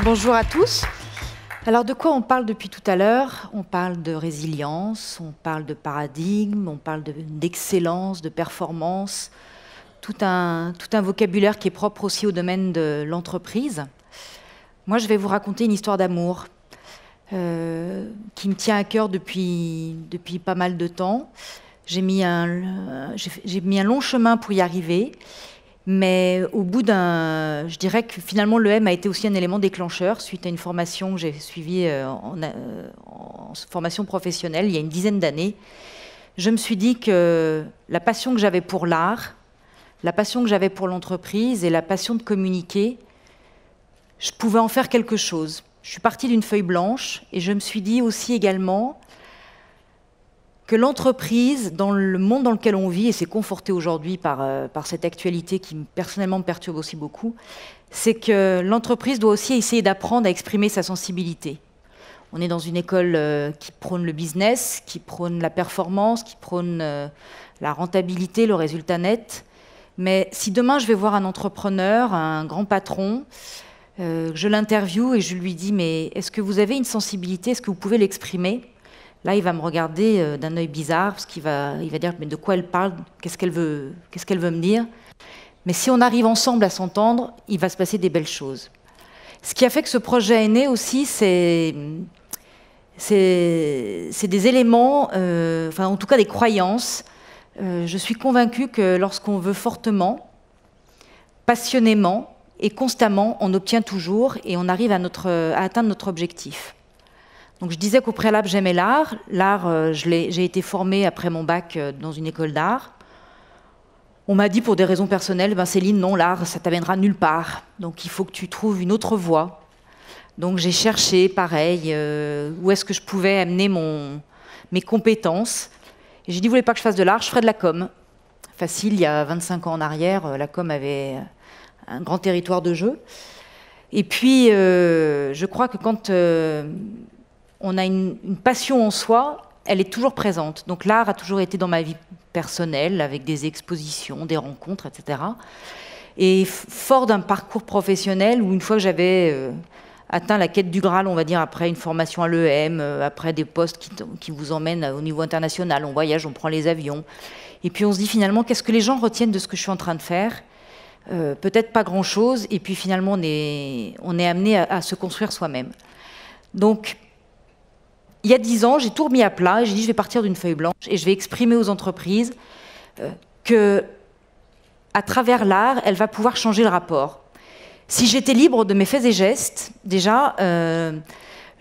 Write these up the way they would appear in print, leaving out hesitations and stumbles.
Bonjour à tous. Alors de quoi on parle depuis tout à l'heure? On parle de résilience, on parle de paradigme, on parle d'excellence, de performance, tout un vocabulaire qui est propre aussi au domaine de l'entreprise. Moi, je vais vous raconter une histoire d'amour qui me tient à cœur depuis pas mal de temps. J'ai mis un long chemin pour y arriver. Mais au bout je dirais que finalement l'EM a été aussi un élément déclencheur suite à une formation que j'ai suivie en formation professionnelle il y a une dizaine d'années. Je me suis dit que la passion que j'avais pour l'art, la passion que j'avais pour l'entreprise et la passion de communiquer, je pouvais en faire quelque chose. Je suis partie d'une feuille blanche et je me suis dit aussi également que l'entreprise, dans le monde dans lequel on vit, et c'est conforté aujourd'hui par cette actualité qui personnellement me perturbe aussi beaucoup, c'est que l'entreprise doit aussi essayer d'apprendre à exprimer sa sensibilité. On est dans une école qui prône le business, qui prône la performance, qui prône la rentabilité, le résultat net. Mais si demain je vais voir un entrepreneur, un grand patron, je l'interviewe et je lui dis « Mais est-ce que vous avez une sensibilité? Est-ce que vous pouvez l'exprimer ?» Là, il va me regarder d'un œil bizarre, parce qu'il va dire « Mais de quoi elle parle? Qu'est-ce qu'elle veut me dire ?» Mais si on arrive ensemble à s'entendre, il va se passer des belles choses. Ce qui a fait que ce projet est né aussi, c'est des éléments, enfin en tout cas des croyances. Je suis convaincue que lorsqu'on veut fortement, passionnément et constamment, on obtient toujours et on arrive à atteindre notre objectif. Donc je disais qu'au préalable, j'aimais l'art. L'art, j'ai été formée après mon bac dans une école d'art. On m'a dit pour des raisons personnelles, ben Céline, non, l'art, ça t'amènera nulle part. Donc il faut que tu trouves une autre voie. Donc j'ai cherché, pareil, où est-ce que je pouvais amener mes compétences. Et j'ai dit, vous voulez pas que je fasse de l'art, je ferai de la com. Facile, il y a 25 ans en arrière, la com avait un grand territoire de jeu. Et puis, je crois que quand on a une passion en soi, elle est toujours présente. Donc l'art a toujours été dans ma vie personnelle, avec des expositions, des rencontres, etc. Et fort d'un parcours professionnel où une fois que j'avais atteint la quête du Graal, on va dire, après une formation à l'EM, après des postes qui vous emmènent au niveau international, on voyage, on prend les avions. Et puis on se dit finalement, qu'est-ce que les gens retiennent de ce que je suis en train de faire? Peut-être pas grand-chose, et puis finalement on est amené à se construire soi-même. Donc, il y a 10 ans, j'ai tout remis à plat et j'ai dit je vais partir d'une feuille blanche et je vais exprimer aux entreprises que, à travers l'art, elle va pouvoir changer le rapport. Si j'étais libre de mes faits et gestes, déjà,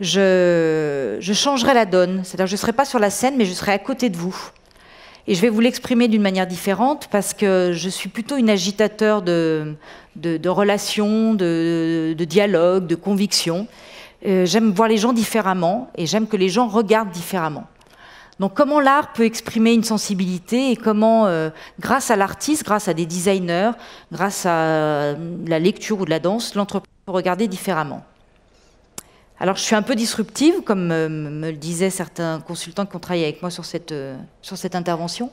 je changerais la donne. C'est-à-dire que je ne serais pas sur la scène, mais je serais à côté de vous. Et je vais vous l'exprimer d'une manière différente parce que je suis plutôt une agitateur de relations, de dialogue, de convictions. J'aime voir les gens différemment et j'aime que les gens regardent différemment. Donc comment l'art peut exprimer une sensibilité et comment, grâce à l'artiste, grâce à des designers, grâce à la lecture ou de la danse, l'entreprise peut regarder différemment. Alors je suis un peu disruptive, comme me le disaient certains consultants qui ont travaillé avec moi sur cette intervention.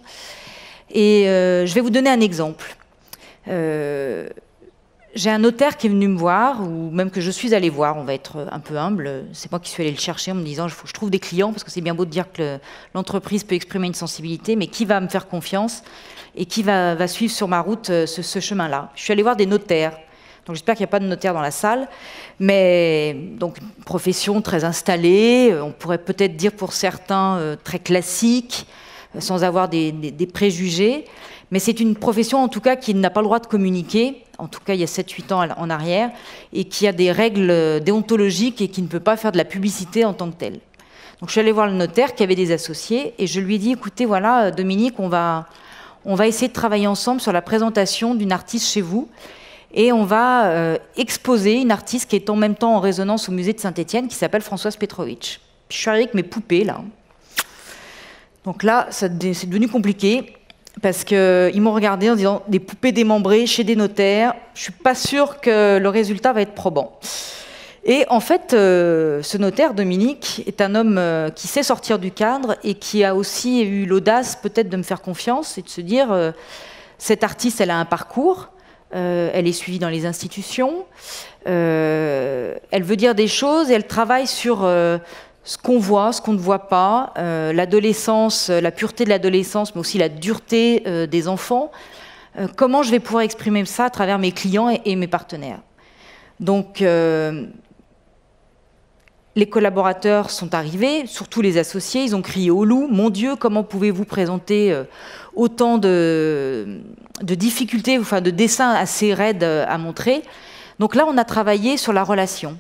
Et je vais vous donner un exemple. J'ai un notaire qui est venu me voir, ou même que je suis allée voir, on va être un peu humble, c'est moi qui suis allée le chercher en me disant il faut que je trouve des clients, parce que c'est bien beau de dire que l'entreprise peut exprimer une sensibilité, mais qui va me faire confiance et qui va suivre sur ma route ce chemin-là. Je suis allée voir des notaires, donc j'espère qu'il n'y a pas de notaire dans la salle, mais donc une profession très installée, on pourrait peut-être dire pour certains très classique, sans avoir des préjugés. Mais c'est une profession, en tout cas, qui n'a pas le droit de communiquer, en tout cas il y a 7-8 ans en arrière, et qui a des règles déontologiques et qui ne peut pas faire de la publicité en tant que telle. Donc je suis allée voir le notaire qui avait des associés, et je lui ai dit, écoutez, voilà, Dominique, on va essayer de travailler ensemble sur la présentation d'une artiste chez vous, et on va exposer une artiste qui est en même temps en résonance au musée de Saint-Étienne, qui s'appelle Françoise Petrovitch. Je suis arrivée avec mes poupées, là. Donc là, c'est devenu compliqué. Parce qu'ils m'ont regardé en disant des poupées démembrées chez des notaires, je ne suis pas sûre que le résultat va être probant. Et en fait, ce notaire, Dominique, est un homme qui sait sortir du cadre et qui a aussi eu l'audace peut-être de me faire confiance et de se dire cette artiste, elle a un parcours, elle est suivie dans les institutions, elle veut dire des choses et elle travaille sur ce qu'on voit, ce qu'on ne voit pas, l'adolescence, la pureté de l'adolescence, mais aussi la dureté des enfants. Comment je vais pouvoir exprimer ça à travers mes clients et mes partenaires. Donc, les collaborateurs sont arrivés, surtout les associés, ils ont crié au loup. « Mon Dieu, comment pouvez-vous présenter autant de difficultés, enfin de dessins assez raides à montrer ?» Donc là, on a travaillé sur la relation.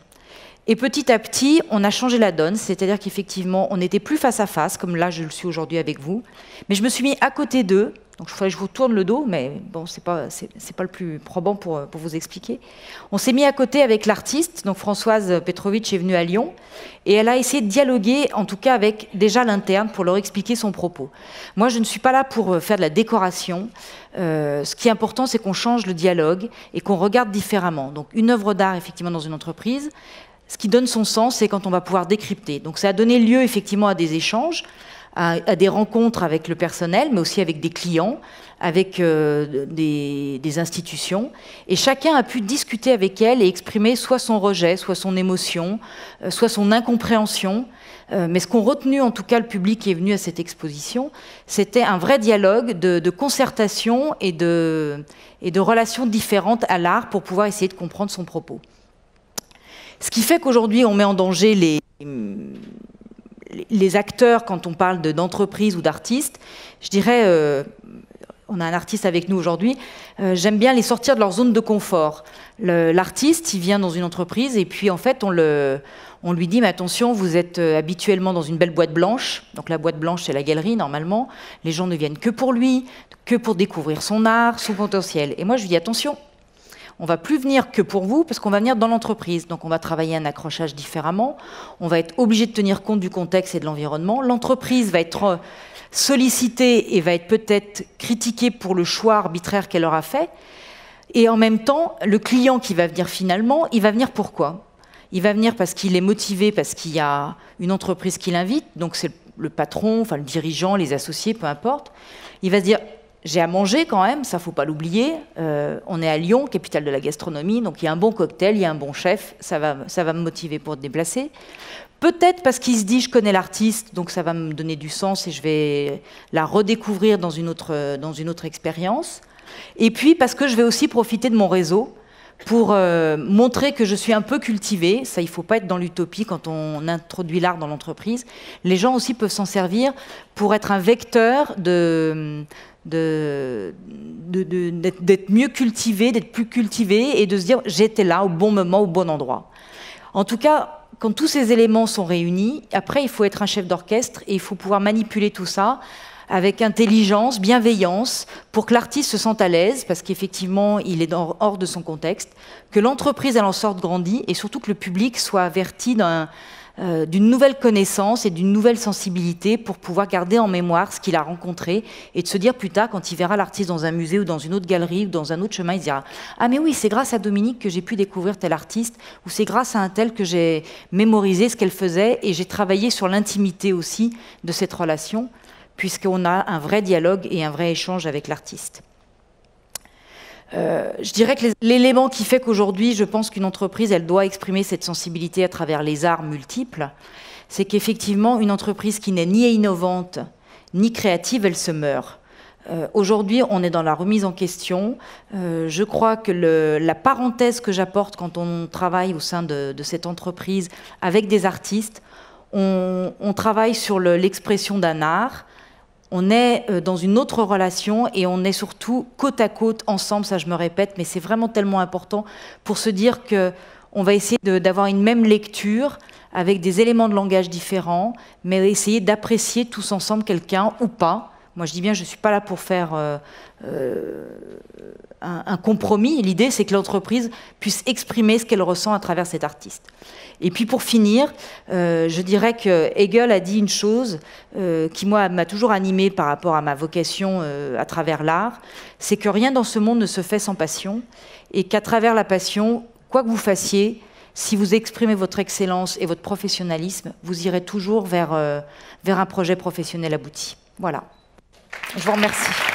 Et petit à petit, on a changé la donne, c'est-à-dire qu'effectivement, on n'était plus face à face, comme là je le suis aujourd'hui avec vous, mais je me suis mis à côté d'eux. Donc il faudrait que je vous tourne le dos, mais bon, c'est pas le plus probant pour vous expliquer. On s'est mis à côté avec l'artiste, donc Françoise Petrovitch est venue à Lyon, et elle a essayé de dialoguer, en tout cas avec déjà l'interne, pour leur expliquer son propos. Moi, je ne suis pas là pour faire de la décoration. Ce qui est important, c'est qu'on change le dialogue et qu'on regarde différemment. Donc une œuvre d'art, effectivement, dans une entreprise, ce qui donne son sens, c'est quand on va pouvoir décrypter. Donc ça a donné lieu, effectivement, à des échanges, à des rencontres avec le personnel, mais aussi avec des clients, avec des institutions. Et chacun a pu discuter avec elle et exprimer soit son rejet, soit son émotion, soit son incompréhension. Mais ce qu'ont retenu, en tout cas, le public qui est venu à cette exposition, c'était un vrai dialogue de concertation et de relations différentes à l'art pour pouvoir essayer de comprendre son propos. Ce qui fait qu'aujourd'hui, on met en danger les acteurs quand on parle d'entreprise ou d'artistes. Je dirais, on a un artiste avec nous aujourd'hui, j'aime bien les sortir de leur zone de confort. L'artiste, il vient dans une entreprise et puis en fait, on lui dit, mais attention, vous êtes habituellement dans une belle boîte blanche. Donc la boîte blanche, c'est la galerie, normalement. Les gens ne viennent que pour lui, que pour découvrir son art, son potentiel. Et moi, je lui dis, attention, on ne va plus venir que pour vous, parce qu'on va venir dans l'entreprise. Donc on va travailler un accrochage différemment. On va être obligé de tenir compte du contexte et de l'environnement. L'entreprise va être sollicitée et va être peut-être critiquée pour le choix arbitraire qu'elle aura fait. Et en même temps, le client qui va venir finalement, il va venir pourquoi ? Il va venir parce qu'il est motivé, parce qu'il y a une entreprise qui l'invite. Donc c'est le patron, enfin le dirigeant, les associés, peu importe. Il va se dire... J'ai à manger quand même, ça ne faut pas l'oublier. On est à Lyon, capitale de la gastronomie, donc il y a un bon cocktail, il y a un bon chef, ça va me motiver pour te déplacer. Peut-être parce qu'il se dit, je connais l'artiste, donc ça va me donner du sens et je vais la redécouvrir dans une autre expérience. Et puis parce que je vais aussi profiter de mon réseau pour montrer que je suis un peu cultivée. Ça, il ne faut pas être dans l'utopie quand on introduit l'art dans l'entreprise. Les gens aussi peuvent s'en servir pour être un vecteur d'être mieux cultivé, d'être plus cultivé et de se dire j'étais là au bon moment, au bon endroit. En tout cas, quand tous ces éléments sont réunis, après il faut être un chef d'orchestre et il faut pouvoir manipuler tout ça avec intelligence, bienveillance, pour que l'artiste se sente à l'aise, parce qu'effectivement il est hors de son contexte, que l'entreprise elle en sorte grandie et surtout que le public soit averti d'une nouvelle connaissance et d'une nouvelle sensibilité pour pouvoir garder en mémoire ce qu'il a rencontré et de se dire plus tard, quand il verra l'artiste dans un musée ou dans une autre galerie ou dans un autre chemin, il se dira « Ah mais oui, c'est grâce à Dominique que j'ai pu découvrir tel artiste ou c'est grâce à un tel que j'ai mémorisé ce qu'elle faisait et j'ai travaillé sur l'intimité aussi de cette relation puisqu'on a un vrai dialogue et un vrai échange avec l'artiste. » Je dirais que l'élément qui fait qu'aujourd'hui, je pense qu'une entreprise, elle doit exprimer cette sensibilité à travers les arts multiples, c'est qu'effectivement, une entreprise qui n'est ni innovante, ni créative, elle se meurt. Aujourd'hui, on est dans la remise en question. Je crois que la parenthèse que j'apporte quand on travaille au sein de cette entreprise avec des artistes, on travaille sur l'expression d'un art. On est dans une autre relation et on est surtout côte à côte ensemble, ça je me répète, mais c'est vraiment tellement important pour se dire qu'on va essayer d'avoir une même lecture avec des éléments de langage différents, mais essayer d'apprécier tous ensemble quelqu'un ou pas. Moi je dis bien, je ne suis pas là pour faire un compromis. L'idée c'est que l'entreprise puisse exprimer ce qu'elle ressent à travers cet artiste. Et puis pour finir, je dirais que Hegel a dit une chose qui moi m'a toujours animée par rapport à ma vocation à travers l'art, c'est que rien dans ce monde ne se fait sans passion et qu'à travers la passion, quoi que vous fassiez, si vous exprimez votre excellence et votre professionnalisme, vous irez toujours vers un projet professionnel abouti. Voilà. Je vous remercie.